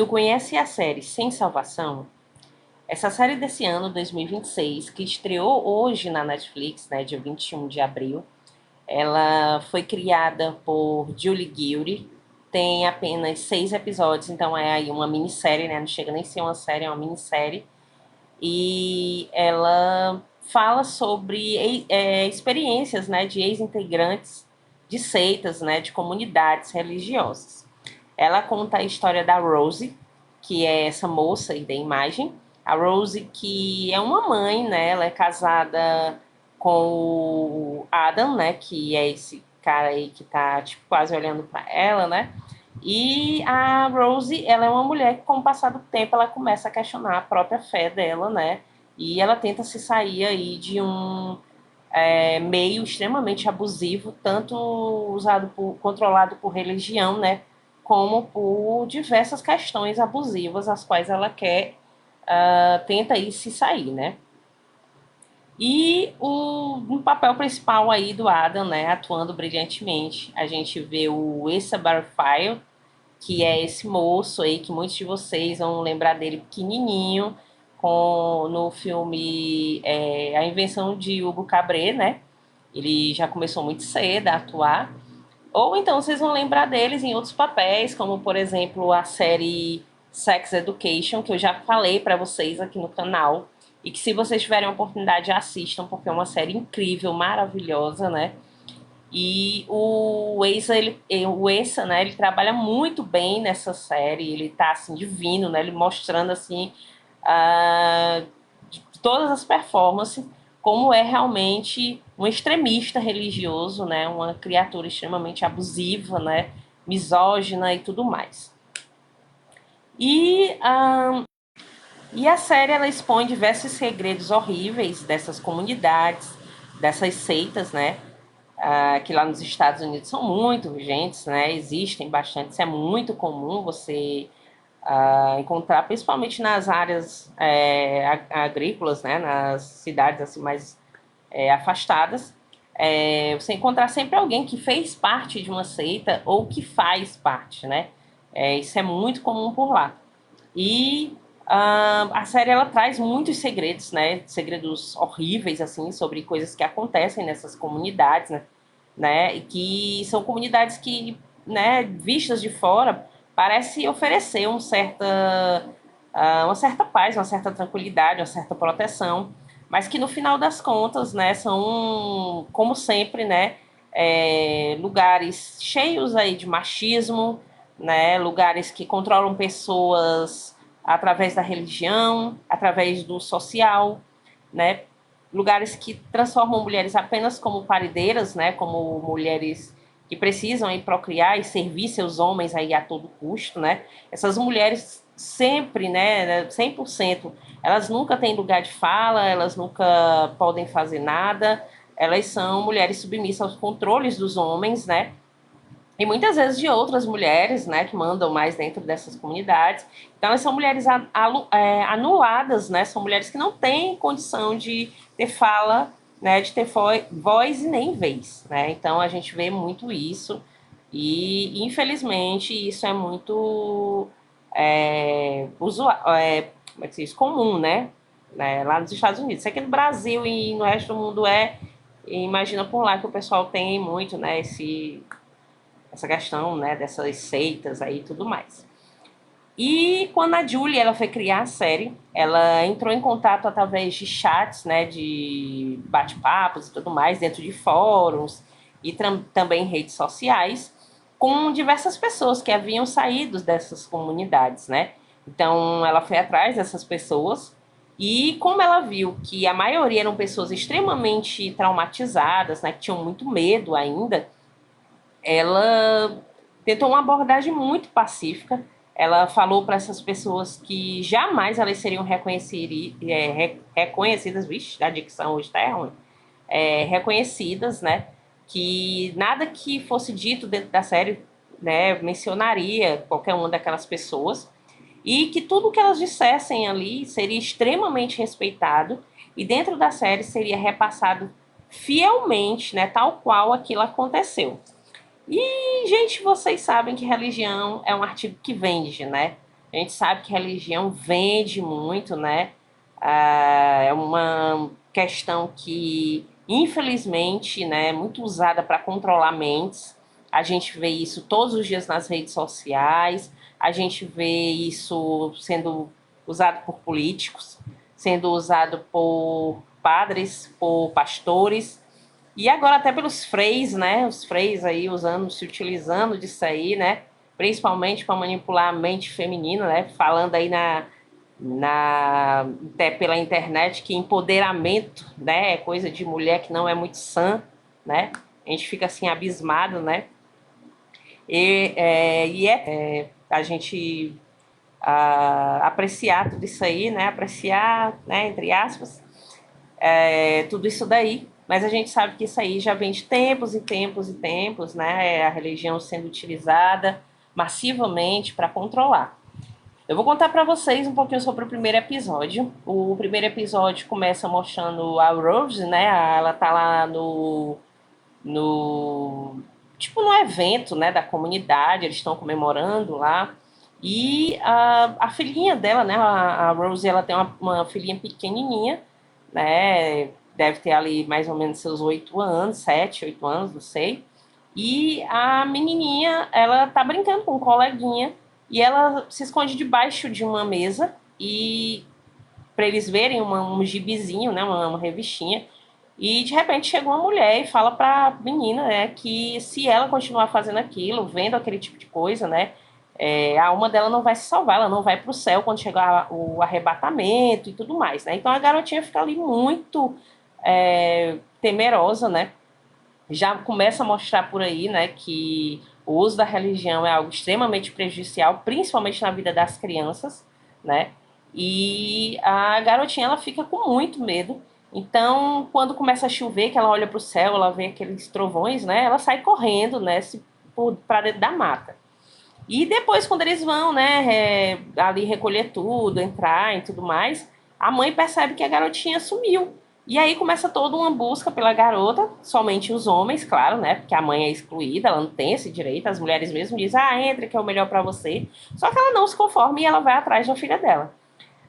Tu conhece a série Sem Salvação? Essa série desse ano, 2026, que estreou hoje na Netflix, né, dia 21 de abril, ela foi criada por Julie Guilty, tem apenas 6 episódios, então é aí uma minissérie, né, não chega nem a ser uma série, é uma minissérie, e ela fala sobre experiências, né, de ex-integrantes de seitas, né, de comunidades religiosas. Ela conta a história da Rose, que é essa moça aí da imagem. A Rose, que é uma mãe, né? Ela é casada com o Adam, né? Que é esse cara aí que tá, tipo, quase olhando para ela, né? E a Rose, ela é uma mulher que, com o passar do tempo, ela começa a questionar a própria fé dela, né? E ela tenta se sair aí de um meio extremamente abusivo, tanto controlado por religião, né, como por diversas questões abusivas, as quais ela tenta aí se sair, né. E no papel principal aí do Adam, né, atuando brilhantemente, a gente vê o Asa Butterfield, que é esse moço aí que muitos de vocês vão lembrar dele pequenininho, no filme A Invenção de Hugo Cabret, né? Ele já começou muito cedo a atuar. Ou então vocês vão lembrar deles em outros papéis, como por exemplo a série Sex Education, que eu já falei para vocês aqui no canal. E que se vocês tiverem a oportunidade, assistam, porque é uma série incrível, maravilhosa, né? E o Essa, né, ele trabalha muito bem nessa série, ele tá assim divino, né? Ele mostrando assim ah, de todas as performances como é realmente um extremista religioso, né? Uma criatura extremamente abusiva, né? Misógina e tudo mais. E, ah, e a série ela expõe diversos segredos horríveis dessas comunidades, dessas seitas, né? Que lá nos Estados Unidos são muito vigentes, né? Existem bastante, isso é muito comum você encontrar, principalmente nas áreas agrícolas, né? Nas cidades assim mais afastadas. Você encontrar sempre alguém que fez parte de uma seita ou que faz parte, né? Isso é muito comum por lá. E a série ela traz muitos segredos, né? Segredos horríveis assim sobre coisas que acontecem nessas comunidades, né? E que são comunidades que, né, vistas de fora, parece oferecer uma certa paz, uma certa tranquilidade, uma certa proteção, mas que no final das contas, né, são, como sempre, né, lugares cheios aí de machismo, né, lugares que controlam pessoas através da religião, através do social, né, lugares que transformam mulheres apenas como parideiras, né, como mulheres que precisam aí procriar e servir seus homens aí a todo custo, né? Essas mulheres sempre, né, 100%, elas nunca têm lugar de fala, elas nunca podem fazer nada, elas são mulheres submissas aos controles dos homens, né? E muitas vezes de outras mulheres, né, que mandam mais dentro dessas comunidades. Então, elas são mulheres anuladas, né, são mulheres que não têm condição de ter fala, né, de ter voz e nem vez, né. Então, a gente vê muito isso e, infelizmente, isso é muito como é que se diz? Comum, né, lá nos Estados Unidos. Isso aqui no Brasil e no resto do mundo e imagina por lá que o pessoal tem muito, né, essa questão, né, dessas seitas aí e tudo mais. E quando a Julie ela foi criar a série, ela entrou em contato através de chats, né, de bate-papos e tudo mais, dentro de fóruns e também redes sociais, com diversas pessoas que haviam saído dessas comunidades, né? Então ela foi atrás dessas pessoas e como ela viu que a maioria eram pessoas extremamente traumatizadas, né, que tinham muito medo ainda, ela tentou uma abordagem muito pacífica. Ela falou para essas pessoas que jamais elas seriam reconhecidas, vixe, a dicção hoje está ruim, reconhecidas, né? Que nada que fosse dito dentro da série, né, mencionaria qualquer uma daquelas pessoas e que tudo que elas dissessem ali seria extremamente respeitado e dentro da série seria repassado fielmente, né, tal qual aquilo aconteceu. E, gente, vocês sabem que religião é um artigo que vende, né? A gente sabe que religião vende muito, né? Ah, é uma questão que, infelizmente, né, é muito usada para controlar mentes. A gente vê isso todos os dias nas redes sociais, a gente vê isso sendo usado por políticos, sendo usado por padres, por pastores, e agora até pelos freis, né? Os freis aí usando, se utilizando disso aí, né? Principalmente para manipular a mente feminina, né? Falando aí até pela internet que empoderamento, né? É coisa de mulher que não é muito sã, né? A gente fica assim abismado, né? A gente apreciar tudo isso aí, né? Apreciar, né? Entre aspas, tudo isso daí. Mas a gente sabe que isso aí já vem de tempos e tempos e tempos, né? A religião sendo utilizada massivamente para controlar. Eu vou contar para vocês um pouquinho sobre o primeiro episódio. O primeiro episódio começa mostrando a Rose, né? Ela tá lá no tipo no evento, né, da comunidade, eles estão comemorando lá. E a filhinha dela, né, a Rose, ela tem uma filhinha pequenininha, né, deve ter ali mais ou menos seus 8 anos, 7, 8 anos, não sei. E a menininha, ela tá brincando com um coleguinha e ela se esconde debaixo de uma mesa e para eles verem um gibizinho, né, uma revistinha. E de repente chega uma mulher e fala para a menina, né, que se ela continuar fazendo aquilo, vendo aquele tipo de coisa, né, a alma dela não vai se salvar, ela não vai para o céu quando chegar o arrebatamento e tudo mais, né? Então a garotinha fica ali muito temerosa, né? Já começa a mostrar por aí, né, que o uso da religião é algo extremamente prejudicial, principalmente na vida das crianças, né? E a garotinha ela fica com muito medo. Então, quando começa a chover, que ela olha para o céu, ela vê aqueles trovões, né? Ela sai correndo, né, para dentro da mata. E depois, quando eles vão, né, ali recolher tudo, entrar e tudo mais, a mãe percebe que a garotinha sumiu. E aí começa toda uma busca pela garota, somente os homens, claro, né, porque a mãe é excluída, ela não tem esse direito, as mulheres mesmo dizem, entra que é o melhor para você. Só que ela não se conforma e ela vai atrás da filha dela.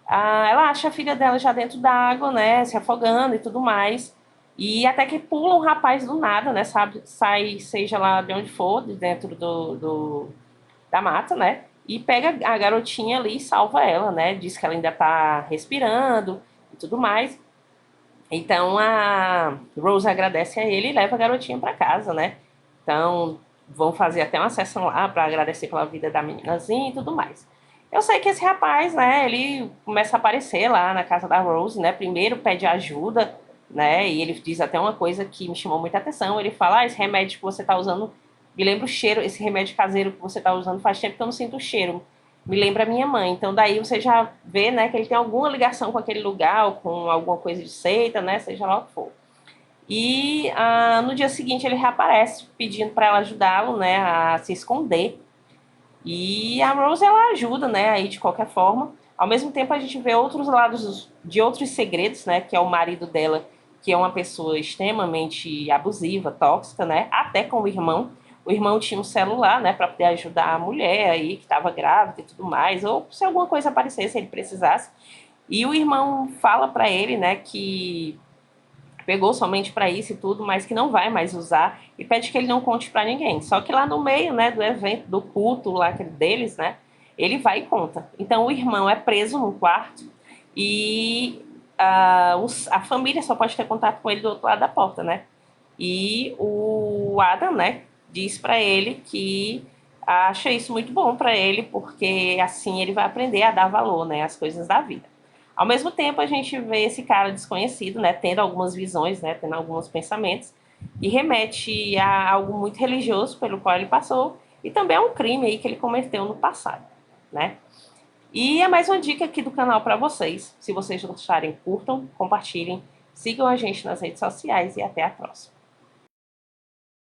Ela acha a filha dela já dentro d'água, né, se afogando e tudo mais. E até que pula um rapaz do nada, né, sabe, sai, seja lá de onde for, de dentro da mata, né? E pega a garotinha ali e salva ela, né? Diz que ela ainda tá respirando e tudo mais. Então a Rose agradece a ele e leva a garotinha para casa, né? Então vão fazer até uma sessão lá para agradecer pela vida da meninazinha e tudo mais. Eu sei que esse rapaz, né, ele começa a aparecer lá na casa da Rose, né? Primeiro pede ajuda, né? E ele diz até uma coisa que me chamou muita atenção. Ele fala: esse remédio que você tá usando me lembra o cheiro, esse remédio caseiro que você tá usando faz tempo que eu não sinto o cheiro. Me lembra a minha mãe. Então daí você já vê, né, que ele tem alguma ligação com aquele lugar, ou com alguma coisa de seita, né, seja lá o que for. E no dia seguinte ele reaparece pedindo para ela ajudá-lo, né, a se esconder. E a Rose ela ajuda, né, aí de qualquer forma. Ao mesmo tempo a gente vê outros lados de outros segredos, né, que é o marido dela, que é uma pessoa extremamente abusiva, tóxica, né, até com o irmão. O irmão tinha um celular, né, para poder ajudar a mulher aí que estava grávida e tudo mais, ou se alguma coisa aparecesse, ele precisasse. E o irmão fala para ele, né, que pegou somente para isso e tudo, mas que não vai mais usar e pede que ele não conte para ninguém. Só que lá no meio, né, do evento, do culto lá deles, né, ele vai e conta. Então o irmão é preso no quarto e a família só pode ter contato com ele do outro lado da porta, né? E o Adam, né, diz para ele que acha isso muito bom para ele, porque assim ele vai aprender a dar valor, né, às coisas da vida. Ao mesmo tempo, a gente vê esse cara desconhecido, né, tendo algumas visões, né, tendo alguns pensamentos, e remete a algo muito religioso pelo qual ele passou, e também a um crime aí que ele cometeu no passado, né? E é mais uma dica aqui do canal para vocês. Se vocês gostarem, curtam, compartilhem, sigam a gente nas redes sociais e até a próxima.